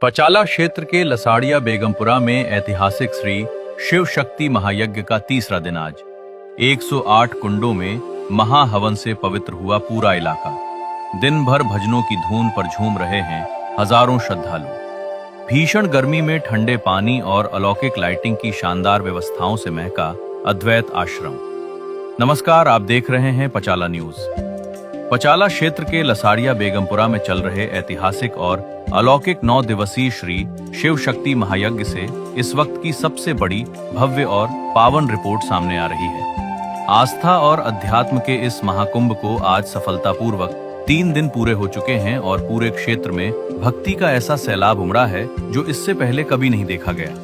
पचाला क्षेत्र के लसाड़िया बेगमपुरा में ऐतिहासिक श्री शिव शक्ति महायज्ञ का तीसरा दिन आज 108 कुंडों में महाहवन से पवित्र हुआ पूरा इलाका। दिन भर भजनों की धुन पर झूम रहे हैं हजारों श्रद्धालु। भीषण गर्मी में ठंडे पानी और अलौकिक लाइटिंग की शानदार व्यवस्थाओं से महका अद्वैत आश्रम। नमस्कार, आप देख रहे हैं पचाला न्यूज। पचाला क्षेत्र के लसाड़िया बेगमपुरा में चल रहे ऐतिहासिक और अलौकिक 9 दिवसीय श्री शिव शक्ति महायज्ञ से इस वक्त की सबसे बड़ी भव्य और पावन रिपोर्ट सामने आ रही है। आस्था और अध्यात्म के इस महाकुंभ को आज सफलतापूर्वक 3 दिन पूरे हो चुके हैं और पूरे क्षेत्र में भक्ति का ऐसा सैलाब उमड़ा है जो इससे पहले कभी नहीं देखा गया।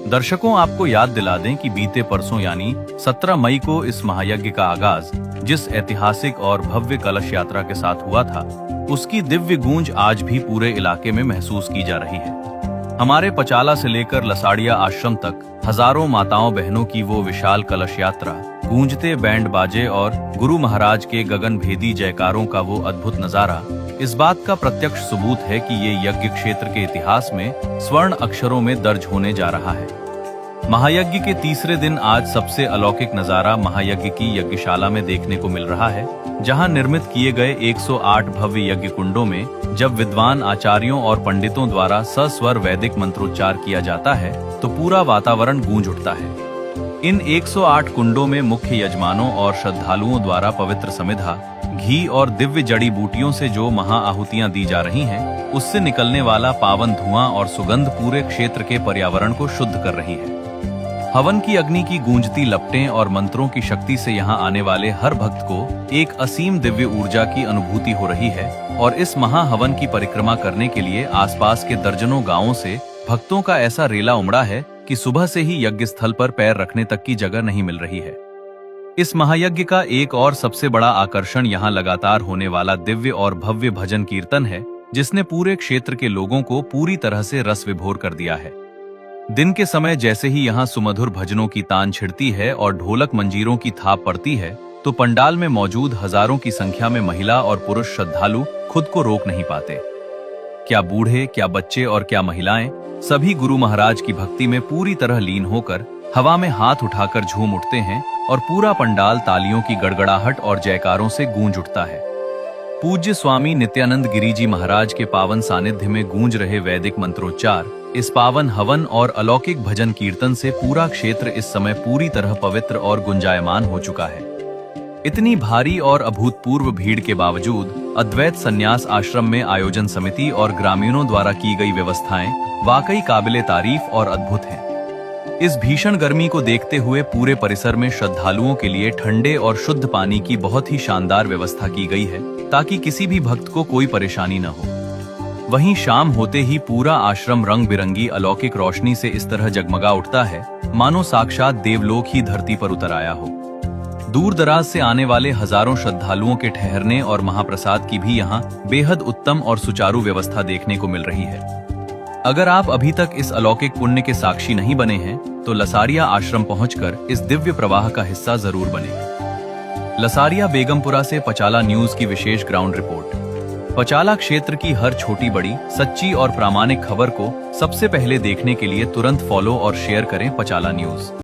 दर्शकों, आपको याद दिला दें कि बीते परसों यानी 17 मई को इस महायज्ञ का आगाज जिस ऐतिहासिक और भव्य कलश यात्रा के साथ हुआ था, उसकी दिव्य गूंज आज भी पूरे इलाके में महसूस की जा रही है। हमारे पचाला से लेकर लसाड़िया आश्रम तक हजारों माताओं बहनों की वो विशाल कलश यात्रा, गूंजते बैंड बाजे और गुरु महाराज के गगनभेदी जयकारों का वो अद्भुत नजारा इस बात का प्रत्यक्ष सबूत है कि ये यज्ञ क्षेत्र के इतिहास में स्वर्ण अक्षरों में दर्ज होने जा रहा है। महायज्ञ के तीसरे दिन आज सबसे अलौकिक नजारा महायज्ञ की यज्ञशाला में देखने को मिल रहा है, जहां निर्मित किए गए 108 भव्य यज्ञ कुंडों में जब विद्वान आचार्यों और पंडितों द्वारा सस्वर वैदिक मंत्रोच्चार किया जाता है तो पूरा वातावरण गूंज उठता है। इन 108 कुंडों में मुख्य यजमानों और श्रद्धालुओं द्वारा पवित्र समिधा, घी और दिव्य जड़ी बूटियों से जो महाआहुतियां दी जा रही हैं, उससे निकलने वाला पावन धुआं और सुगंध पूरे क्षेत्र के पर्यावरण को शुद्ध कर रही है। हवन की अग्नि की गूंजती लपटें और मंत्रों की शक्ति से यहाँ आने वाले हर भक्त को एक असीम दिव्य ऊर्जा की अनुभूति हो रही है और इस महाहवन की परिक्रमा करने के लिए आसपास के दर्जनों गांवों से भक्तों का ऐसा रेला उमड़ा है कि सुबह से ही यज्ञ स्थल पर पैर रखने तक की जगह नहीं मिल रही है। इस महायज्ञ का एक और सबसे बड़ा आकर्षण यहाँ लगातार होने वाला दिव्य और भव्य भजन कीर्तन है, जिसने पूरे क्षेत्र के लोगों को पूरी तरह से रस विभोर कर दिया है। दिन के समय जैसे ही यहाँ सुमधुर भजनों की तान छिड़ती है और ढोलक मंजीरों की थाप पड़ती है, तो पंडाल में मौजूद हजारों की संख्या में महिला और पुरुष श्रद्धालु खुद को रोक नहीं पाते। क्या बूढ़े, क्या बच्चे और क्या महिलाएं, सभी गुरु महाराज की भक्ति में पूरी तरह लीन होकर हवा में हाथ उठाकर झूम उठते हैं और पूरा पंडाल तालियों की गड़गड़ाहट और जयकारों से गूंज उठता है। पूज्य स्वामी नित्यानंद गिरी जी महाराज के पावन सानिध्य में गूंज रहे वैदिक मंत्रोच्चार, इस पावन हवन और अलौकिक भजन कीर्तन से पूरा क्षेत्र इस समय पूरी तरह पवित्र और गुंजायमान हो चुका है। इतनी भारी और अभूतपूर्व भीड़ के बावजूद अद्वैत संन्यास आश्रम में आयोजन समिति और ग्रामीणों द्वारा की गई व्यवस्थाएं वाकई काबिले तारीफ और अद्भुत हैं। इस भीषण गर्मी को देखते हुए पूरे परिसर में श्रद्धालुओं के लिए ठंडे और शुद्ध पानी की बहुत ही शानदार व्यवस्था की गई है, ताकि किसी भी भक्त को कोई परेशानी न हो। वहीं शाम होते ही पूरा आश्रम रंग बिरंगी अलौकिक रोशनी से इस तरह जगमगा उठता है मानो साक्षात देवलोक ही धरती पर उतर आया हो। दूर दराज से आने वाले हजारों श्रद्धालुओं के ठहरने और महाप्रसाद की भी यहाँ बेहद उत्तम और सुचारू व्यवस्था देखने को मिल रही है। अगर आप अभी तक इस अलौकिक पुण्य के साक्षी नहीं बने हैं, तो लसाड़िया आश्रम पहुंचकर इस दिव्य प्रवाह का हिस्सा जरूर बने। लसाड़िया बेगमपुरा से पचाला न्यूज की विशेष ग्राउंड रिपोर्ट। पचाला क्षेत्र की हर छोटी बड़ी, सच्ची और प्रामाणिक खबर को सबसे पहले देखने के लिए तुरंत फॉलो और शेयर करें पचाला न्यूज।